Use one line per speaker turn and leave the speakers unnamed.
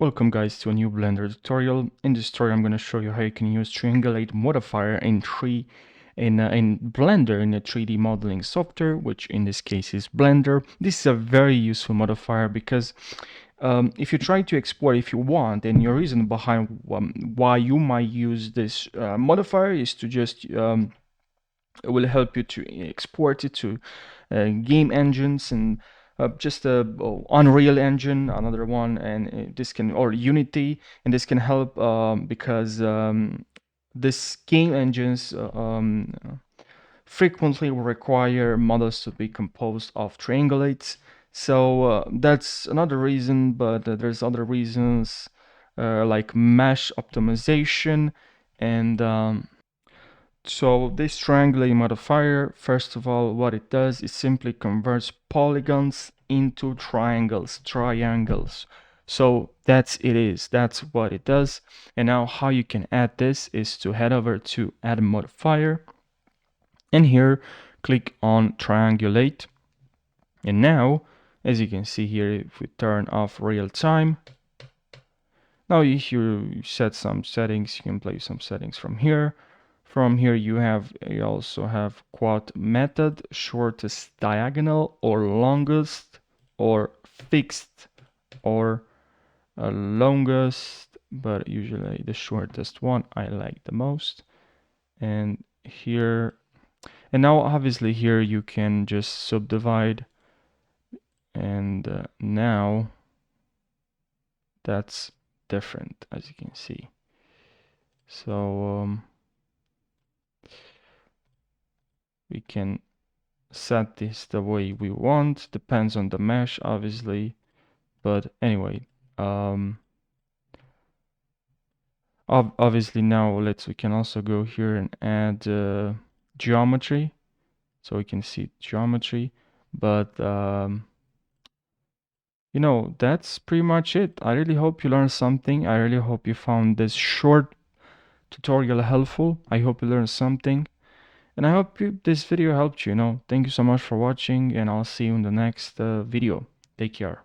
Welcome guys to a new Blender tutorial. In this tutorial I'm going to show you how you can use Triangulate Modifier in Blender in a 3D modeling software, which in this case is Blender. This is a very useful modifier because if you try to export if you want, and your reason behind why you might use this modifier is to just it will help you to export it to game engines and just Unreal Engine, another one, and this can, or Unity, and this can help because this game engines frequently require models to be composed of triangulates. So that's another reason, but there's other reasons like mesh optimization and so this triangulate modifier, first of all, what it does is simply converts polygons into triangles. So that's what it does. And now how you can add this is to head over to add modifier, and here click on triangulate. And now, as you can see here, if we turn off real time, now if you set some settings, you can play some settings from here. From here you also have quad method, shortest diagonal, or longest, or fixed, or longest, but usually the shortest one I like the most. And here, and now obviously here you can just subdivide, and now that's different, as you can see. So we can set this the way we want, depends on the mesh obviously, but anyway, obviously now we can also go here and add geometry, so we can see geometry, but you know, that's pretty much it. I really hope you learned something. I really hope you found this short tutorial helpful. I hope you learned something. And I hope this video helped you. Thank you so much for watching, and I'll see you in the next video. Take care.